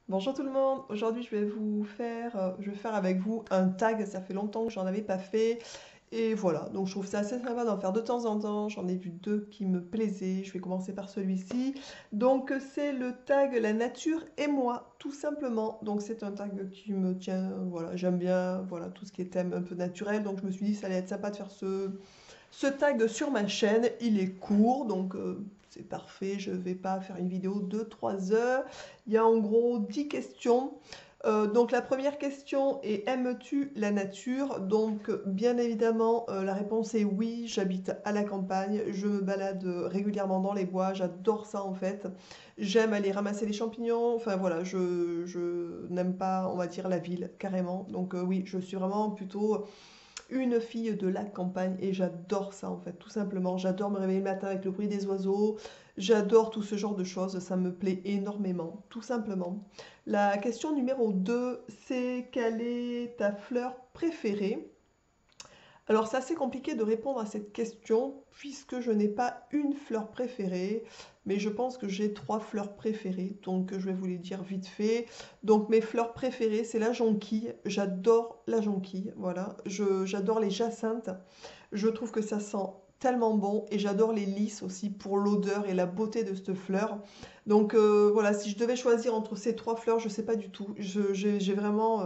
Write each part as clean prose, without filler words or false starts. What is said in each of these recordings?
Bonjour tout le monde, aujourd'hui je vais faire avec vous un tag, ça fait longtemps que j'en avais pas fait et voilà, donc je trouve ça assez sympa d'en faire de temps en temps, j'en ai vu deux qui me plaisaient, je vais commencer par celui-ci. Donc c'est le tag La nature et moi, tout simplement, donc c'est un tag qui me tient, voilà, j'aime bien, voilà, tout ce qui est thème un peu naturel, donc je me suis dit ça allait être sympa de faire ce tag sur ma chaîne, il est court, donc c'est parfait, je ne vais pas faire une vidéo de 3 heures. Il y a en gros 10 questions. Donc la première question est aimes-tu la nature? Donc bien évidemment la réponse est oui, j'habite à la campagne, je me balade régulièrement dans les bois, j'adore ça en fait. J'aime aller ramasser les champignons, enfin voilà, je n'aime pas on va dire la ville carrément. Donc oui, je suis vraiment plutôt une fille de la campagne et j'adore ça en fait, tout simplement. J'adore me réveiller le matin avec le bruit des oiseaux, j'adore tout ce genre de choses, ça me plaît énormément, tout simplement. La question numéro 2, c'est quelle est ta fleur préférée? Alors c'est assez compliqué de répondre à cette question puisque je n'ai pas une fleur préférée, mais je pense que j'ai trois fleurs préférées, donc je vais vous les dire vite fait. Donc mes fleurs préférées, c'est la jonquille, j'adore la jonquille, voilà. J'adore les jacinthes, je trouve que ça sent tellement bon et j'adore les lys aussi pour l'odeur et la beauté de cette fleur. Donc voilà, si je devais choisir entre ces trois fleurs, je sais pas du tout. J'ai vraiment,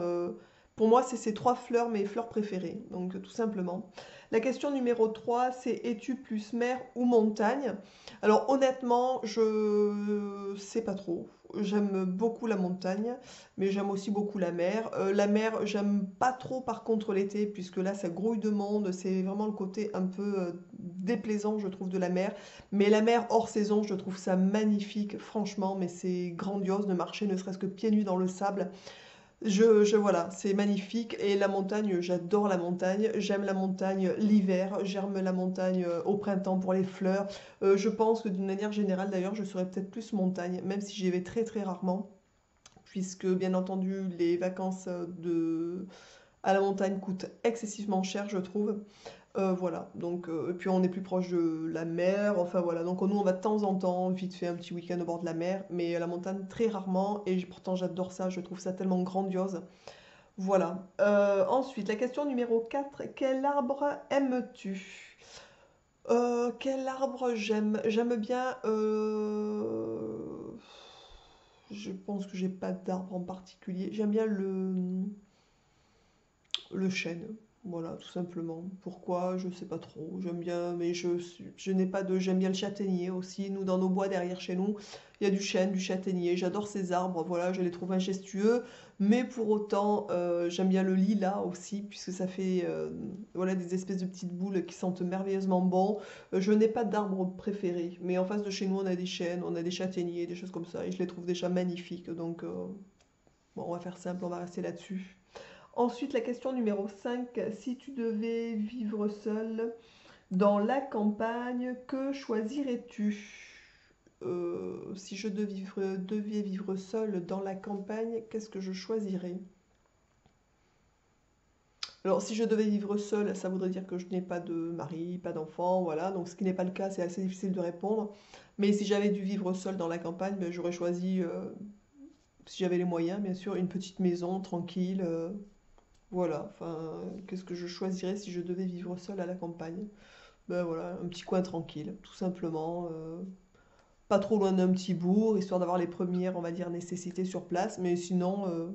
pour moi, c'est ces trois fleurs mes fleurs préférées. Donc tout simplement. La question numéro 3, c'est es-tu plus mer ou montagne? Alors honnêtement, je sais pas trop. J'aime beaucoup la montagne, mais j'aime aussi beaucoup la mer. La mer, j'aime pas trop par contre l'été, puisque là ça grouille de monde, c'est vraiment le côté un peu déplaisant, je trouve, de la mer. Mais la mer hors saison, je trouve ça magnifique, franchement, mais c'est grandiose de marcher, ne serait-ce que pieds nus dans le sable. Voilà, c'est magnifique. Et la montagne, j'adore la montagne. J'aime la montagne l'hiver, j'aime la montagne au printemps pour les fleurs. Je pense que d'une manière générale, d'ailleurs, je serais peut-être plus montagne, même si j'y vais très très rarement puisque bien entendu les vacances à la montagne coûtent excessivement cher, je trouve. Voilà, donc, et puis on est plus proche de la mer, enfin voilà, donc nous on va de temps en temps, vite fait un petit week-end au bord de la mer, mais à la montagne très rarement, et pourtant j'adore ça, je trouve ça tellement grandiose. Voilà. Ensuite, la question numéro 4, quel arbre aimes-tu? Quel arbre j'aime? J'aime bien. Je pense que j'ai pas d'arbre en particulier. J'aime bien le chêne. Voilà, tout simplement. Pourquoi? Je sais pas trop. J'aime bien, mais je n'ai pas de. J'aime bien le châtaignier aussi. Nous, dans nos bois derrière chez nous, il y a du chêne, du châtaignier. J'adore ces arbres. Voilà, je les trouve majestueux. Mais pour autant, j'aime bien le lilas aussi, puisque ça fait voilà, des espèces de petites boules qui sentent merveilleusement bon. Je n'ai pas d'arbre préféré, mais en face de chez nous, on a des chênes, on a des châtaigniers, des choses comme ça, et je les trouve déjà magnifiques. Donc, bon, on va faire simple, on va rester là-dessus. Ensuite, la question numéro 5, si tu devais vivre seul dans la campagne, que choisirais-tu? Si je devais vivre seul dans la campagne, qu'est-ce que je choisirais? Alors, si je devais vivre seul, ça voudrait dire que je n'ai pas de mari, pas d'enfant, voilà. Donc, ce qui n'est pas le cas, c'est assez difficile de répondre. Mais si j'avais dû vivre seul dans la campagne, ben, j'aurais choisi, si j'avais les moyens, bien sûr, une petite maison tranquille. Voilà, enfin, qu'est-ce que je choisirais si je devais vivre seule à la campagne? Ben voilà, un petit coin tranquille, tout simplement. Pas trop loin d'un petit bourg, histoire d'avoir les premières, on va dire, nécessités sur place. Mais sinon,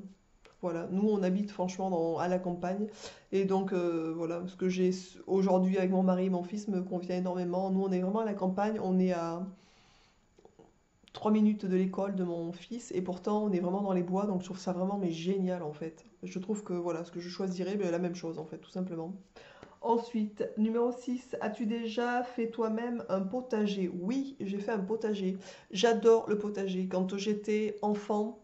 voilà, nous on habite franchement à la campagne. Et donc, voilà, ce que j'ai aujourd'hui avec mon mari et mon fils me convient énormément. Nous on est vraiment à la campagne, on est à 3 minutes de l'école de mon fils et pourtant on est vraiment dans les bois donc je trouve ça vraiment mais génial en fait. Je trouve que voilà, ce que je choisirais, ben, la même chose en fait, tout simplement. Ensuite, numéro 6, as-tu déjà fait toi-même un potager? Oui, j'ai fait un potager. J'adore le potager. Quand j'étais enfant,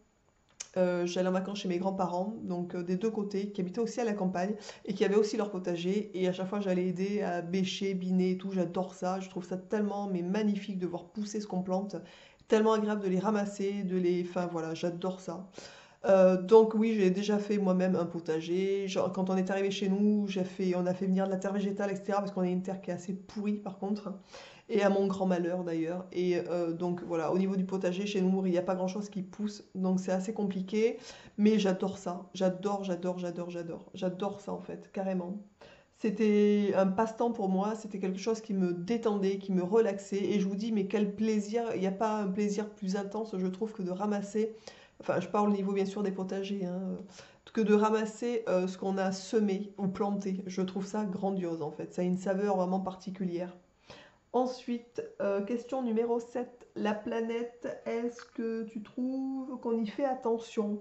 j'allais en vacances chez mes grands-parents, donc des deux côtés, qui habitaient aussi à la campagne et qui avaient aussi leur potager. Et à chaque fois, j'allais aider à bêcher, biner et tout. J'adore ça. Je trouve ça tellement mais magnifique de voir pousser ce qu'on plante. Tellement agréable de les ramasser, de les... Enfin voilà, j'adore ça. Donc oui, j'ai déjà fait moi-même un potager. Genre, quand on est arrivé chez nous, on a fait venir de la terre végétale, etc. Parce qu'on a une terre qui est assez pourrie par contre. et à mon grand malheur d'ailleurs. Et donc voilà, au niveau du potager, chez nous, il n'y a pas grand-chose qui pousse, donc c'est assez compliqué. Mais j'adore ça. J'adore, j'adore, j'adore, j'adore. J'adore ça en fait, carrément. C'était un passe-temps pour moi, c'était quelque chose qui me détendait, qui me relaxait. Et je vous dis, mais quel plaisir! Il n'y a pas un plaisir plus intense, je trouve, que de ramasser. Enfin, je parle au niveau bien sûr des potagers, hein, que de ramasser ce qu'on a semé ou planté. Je trouve ça grandiose en fait. Ça a une saveur vraiment particulière. Ensuite, question numéro 7. La planète, est-ce que tu trouves qu'on y fait attention?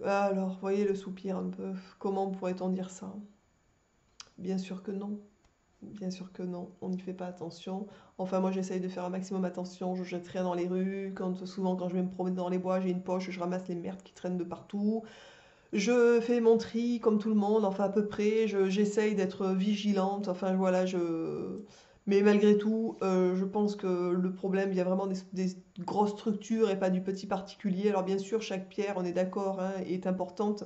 Alors, voyez le soupir un peu. Comment pourrait-on dire ça? Bien sûr que non. Bien sûr que non, on n'y fait pas attention. Enfin, moi, j'essaye de faire un maximum attention. Je jette rien dans les rues. Souvent, quand je vais me promener dans les bois, j'ai une poche, je ramasse les merdes qui traînent de partout. Je fais mon tri comme tout le monde, enfin à peu près. J'essaye d'être vigilante. Enfin, voilà, Mais malgré tout, je pense que le problème, il y a vraiment des grosses structures et pas du petit particulier. Alors, bien sûr, chaque pierre, on est d'accord, hein, est importante.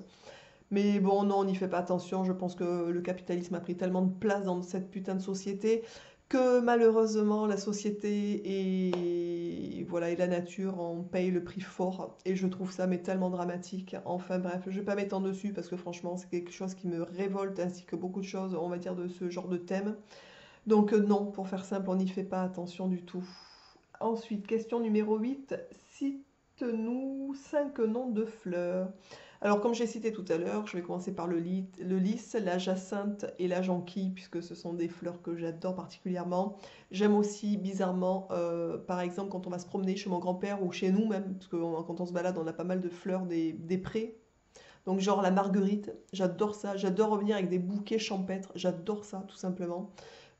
Mais bon, non, on n'y fait pas attention. Je pense que le capitalisme a pris tellement de place dans cette putain de société que malheureusement la société et voilà et la nature en payent le prix fort. Et je trouve ça mais tellement dramatique. Enfin bref, je vais pas m'étendre dessus parce que franchement c'est quelque chose qui me révolte ainsi que beaucoup de choses, on va dire, de ce genre de thème. Donc non, pour faire simple, on n'y fait pas attention du tout. Ensuite, question numéro 8. Cite-nous 5 noms de fleurs. Alors, comme j'ai cité tout à l'heure, je vais commencer par le lys, la jacinthe et la jonquille, puisque ce sont des fleurs que j'adore particulièrement. J'aime aussi, bizarrement, par exemple, quand on va se promener chez mon grand-père ou chez nous même, parce que quand on se balade, on a pas mal de fleurs des prés. Donc, genre la marguerite, j'adore ça. J'adore revenir avec des bouquets champêtres. J'adore ça, tout simplement.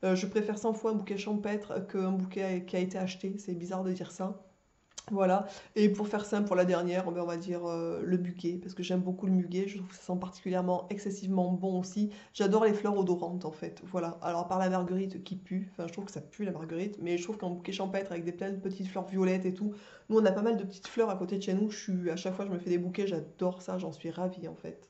Je préfère 100 fois un bouquet champêtre qu'un bouquet qui a été acheté. C'est bizarre de dire ça. Voilà. Et pour faire simple, pour la dernière, on va dire le muguet, parce que j'aime beaucoup le muguet. Je trouve que ça sent particulièrement excessivement bon aussi. J'adore les fleurs odorantes en fait. Voilà. Alors, à part la marguerite qui pue, enfin, je trouve que ça pue la marguerite, mais je trouve qu'un bouquet champêtre avec des plein de petites fleurs violettes et tout. Nous, on a pas mal de petites fleurs à côté de chez nous. À chaque fois, je me fais des bouquets. J'adore ça. J'en suis ravie en fait.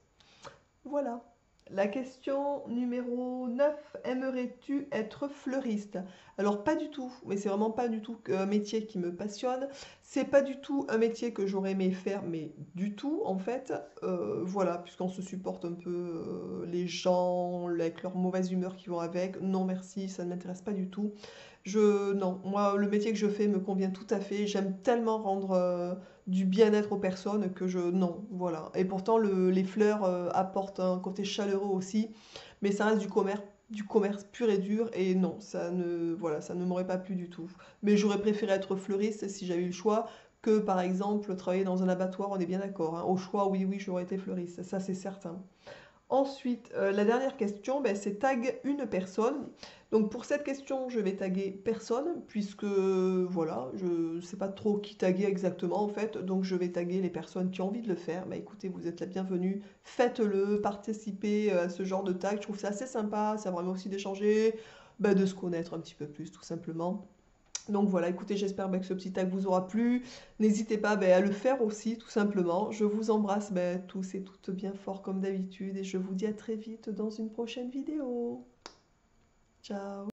Voilà. La question numéro 9. Aimerais-tu être fleuriste? Alors pas du tout, mais c'est vraiment pas du tout un métier qui me passionne. C'est pas du tout un métier que j'aurais aimé faire, mais du tout en fait. Voilà, puisqu'on se supporte un peu les gens avec leur mauvaise humeur qui vont avec. Non merci, ça ne m'intéresse pas du tout. Non, moi le métier que je fais me convient tout à fait. J'aime tellement rendre du bien-être aux personnes non, voilà. Et pourtant, les fleurs apportent un côté chaleureux aussi, mais ça reste du commerce pur et dur, et non, voilà, ça ne m'aurait pas plu du tout. Mais j'aurais préféré être fleuriste si j'avais eu le choix, que par exemple travailler dans un abattoir, on est bien d'accord, hein. Au choix, oui, oui, j'aurais été fleuriste, ça c'est certain. Ensuite, la dernière question, ben, c'est tag une personne. Donc pour cette question, je vais taguer personne, puisque voilà, je ne sais pas trop qui taguer exactement en fait. Donc je vais taguer les personnes qui ont envie de le faire. Bah écoutez, vous êtes la bienvenue, faites-le, participez à ce genre de tag. Je trouve ça assez sympa, ça permet aussi d'échanger, bah, de se connaître un petit peu plus tout simplement. Donc voilà, écoutez, j'espère que ce petit tag vous aura plu. N'hésitez pas à le faire aussi, tout simplement. Je vous embrasse tous et toutes bien fort comme d'habitude et je vous dis à très vite dans une prochaine vidéo. Ciao!